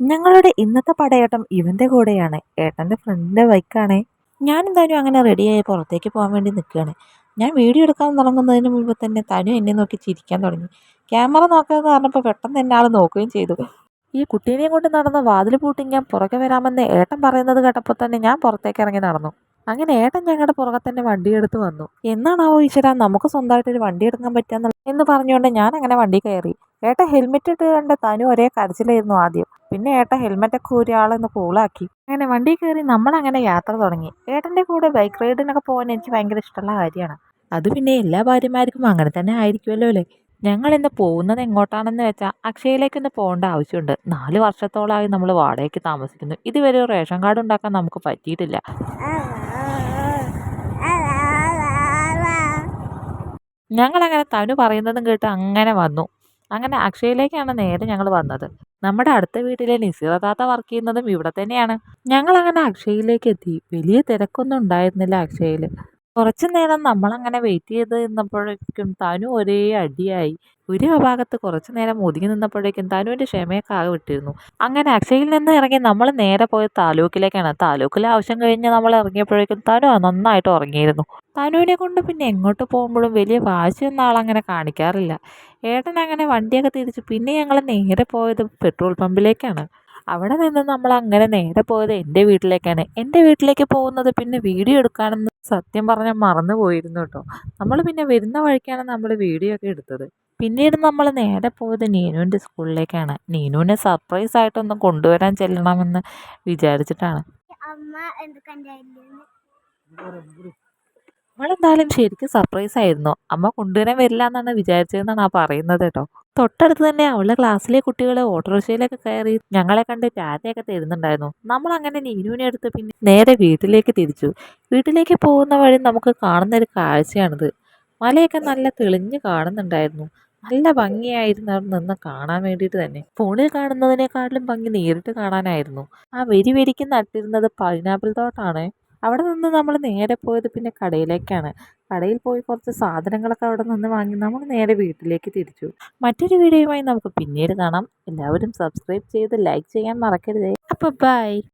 ഞങ്ങളുടെ ഇന്നത്തെ പടയേട്ടം ഇവന്റെ കൂടെയാണ്. ഏട്ടന്റെ ഫ്രണ്ടിന്റെ ബൈക്കാണേ. ഞാൻ എന്തായാലും അങ്ങനെ റെഡിയായി പുറത്തേക്ക് പോകാൻ വേണ്ടി നിൽക്കുകയാണ്. ഞാൻ വീഡിയോ എടുക്കാൻ തുടങ്ങുന്നതിന് മുമ്പ് തന്നെ തനു എന്നെ നോക്കി ചിരിക്കാൻ തുടങ്ങി. ക്യാമറ നോക്കാമെന്ന് പറഞ്ഞപ്പോൾ പെട്ടെന്ന് എന്നെ ആൾ നോക്കുകയും ചെയ്തു. ഈ കുട്ടീനെയും കൊണ്ട് നടന്ന് വാതിൽ പൂട്ടി ഞാൻ പുറകെ വരാമെന്ന് ഏട്ടൻ പറയുന്നത് കേട്ടപ്പോൾ തന്നെ ഞാൻ പുറത്തേക്ക് ഇറങ്ങി നടന്നു. അങ്ങനെ ഏട്ടൻ ഞങ്ങളുടെ പുറകെ തന്നെ വണ്ടിയെടുത്ത് വന്നു. എന്നാണാവോ ഈശ്വരാ നമുക്ക് സ്വന്തമായിട്ടൊരു വണ്ടി എടുക്കാൻ പറ്റുക എന്ന് പറഞ്ഞുകൊണ്ട് ഞാൻ അങ്ങനെ വണ്ടി കയറി. ഏട്ടൻ ഹെൽമെറ്റ് ഇട്ട് കണ്ട തനു ഒരേ കരച്ചിലായിരുന്നു ആദ്യം. പിന്നെ ഏട്ടൻ ഹെൽമെറ്റൊക്കെ ഊരി ആളെന്ന് കൂളാക്കി. അങ്ങനെ വണ്ടി കയറി നമ്മളങ്ങനെ യാത്ര തുടങ്ങി. ഏട്ടൻ്റെ കൂടെ ബൈക്ക് റൈഡിനൊക്കെ പോകാൻ എനിക്ക് ഭയങ്കര ഇഷ്ടമുള്ള കാര്യമാണ്. അത് പിന്നെ എല്ലാ ഭാര്യമാർക്കും അങ്ങനെ തന്നെ ആയിരിക്കുമല്ലോ അല്ലേ. ഞങ്ങൾ ഇന്ന് പോകുന്നത് എങ്ങോട്ടാണെന്ന് വെച്ചാൽ അക്ഷയയിലേക്ക് ഇന്ന് പോകേണ്ട ആവശ്യമുണ്ട്. 4 വർഷത്തോളമായി നമ്മൾ വാടകയ്ക്ക് താമസിക്കുന്നു. ഇതുവരെ ഒരു റേഷൻ കാർഡ് ഉണ്ടാക്കാൻ നമുക്ക് പറ്റിയിട്ടില്ല. ഞങ്ങളങ്ങനെ തനു പറയുന്നതും കേട്ട് അങ്ങനെ വന്നു. അങ്ങനെ അക്ഷയയിലേക്കാണ് നേരെ ഞങ്ങൾ വന്നത്. നമ്മുടെ അടുത്ത വീട്ടിലെ നിസിറ താത്ത വർക്ക് ചെയ്യുന്നതും ഇവിടെ തന്നെയാണ്. ഞങ്ങളങ്ങനെ അക്ഷയയിലേക്ക് എത്തി. വലിയ തിരക്കൊന്നും ഉണ്ടായിരുന്നില്ല അക്ഷയയിൽ. കുറച്ചു നേരം നമ്മളങ്ങനെ വെയിറ്റ് ചെയ്ത് നിന്നപ്പോഴേക്കും തനു ഒരേ അടിയായി. ഒരു ഭാഗത്ത് കുറച്ചു നേരം ഒതുങ്ങി നിന്നപ്പോഴേക്കും തനുവിൻ്റെ ക്ഷമയൊക്കെ ആകെ വിട്ടിരുന്നു. അങ്ങനെ അക്ഷയയിൽ നിന്ന് ഇറങ്ങി നമ്മൾ നേരെ പോയത് താലൂക്കിലേക്കാണ്. താലൂക്കിലെ ആവശ്യം കഴിഞ്ഞ് നമ്മൾ ഇറങ്ങിയപ്പോഴേക്കും തനു നന്നായിട്ട് ഉറങ്ങിയിരുന്നു. തനുവിനെ കൊണ്ട് പിന്നെ എങ്ങോട്ട് പോകുമ്പോഴും വലിയ വാശിയൊന്നും ആളങ്ങനെ കാണിക്കാറില്ല. ഏട്ടൻ അങ്ങനെ വണ്ടിയൊക്കെ തിരിച്ചു. പിന്നെ ഞങ്ങൾ നേരെ പോയത് പെട്രോൾ പമ്പിലേക്കാണ്. അവിടെ നിന്ന് നമ്മൾ അങ്ങനെ നേരെ പോയത് എൻ്റെ വീട്ടിലേക്കാണ്. എൻ്റെ വീട്ടിലേക്ക് പോകുന്നത് പിന്നെ വീഡിയോ എടുക്കാനെന്ന് സത്യം പറഞ്ഞാൽ മറന്നു പോയിരുന്നു കേട്ടോ. നമ്മൾ പിന്നെ വരുന്ന വഴിക്കാണ് നമ്മൾ വീഡിയോ ഒക്കെ എടുത്തത്. പിന്നീട് നമ്മൾ നേരെ പോയത് നീനുവിൻ്റെ സ്കൂളിലേക്കാണ്. നീനുവിനെ സർപ്രൈസ് ആയിട്ടൊന്ന് കൊണ്ടുവരാൻ ചെല്ലണമെന്ന് വിചാരിച്ചിട്ടാണ്. അവളെന്തായാലും ശരിക്കും സർപ്രൈസ് ആയിരുന്നു. അമ്മ കൊണ്ടുവരാൻ വരില്ല എന്നാണ് വിചാരിച്ചതെന്നാണ് ആ പറയുന്നത് കേട്ടോ. തൊട്ടടുത്ത് തന്നെ അവളുടെ ക്ലാസ്സിലെ കുട്ടികൾ ഓട്ടോറിക്ഷയിലൊക്കെ കയറി ഞങ്ങളെ കണ്ട് ടാറ്റയൊക്കെ തരുന്നുണ്ടായിരുന്നു. നമ്മൾ അങ്ങനെ നീനുവിനെ എടുത്ത് പിന്നെ നേരെ വീട്ടിലേക്ക് തിരിച്ചു. വീട്ടിലേക്ക് പോകുന്ന വഴി നമുക്ക് കാണുന്ന ഒരു കാഴ്ചയാണിത്. മലയൊക്കെ നല്ല തെളിഞ്ഞ് കാണുന്നുണ്ടായിരുന്നു. നല്ല ഭംഗിയായിരുന്നു അവിടെ നിന്ന് കാണാൻ വേണ്ടിയിട്ട് തന്നെ. ഫോണിൽ കാണുന്നതിനേക്കാട്ടിലും ഭംഗി നേരിട്ട് കാണാനായിരുന്നു. ആ വെരിക്ക് നട്ടിരുന്നത് പൈനാപ്പിൾ തോട്ടാണ്. അവിടെ നിന്ന് നമ്മൾ നേരെ പോയത് പിന്നെ കടയിലേക്കാണ്. കടയിൽ പോയി കുറച്ച് സാധനങ്ങളൊക്കെ അവിടെ നിന്ന് വാങ്ങി നമ്മൾ നേരെ വീട്ടിലേക്ക് തിരിച്ചു. മറ്റൊരു വീഡിയോയുമായി നമുക്ക് പിന്നീട് കാണാം. എല്ലാവരും സബ്സ്ക്രൈബ് ചെയ്ത് ലൈക്ക് ചെയ്യാൻ മറക്കരുതേ. അപ്പോൾ ബൈ.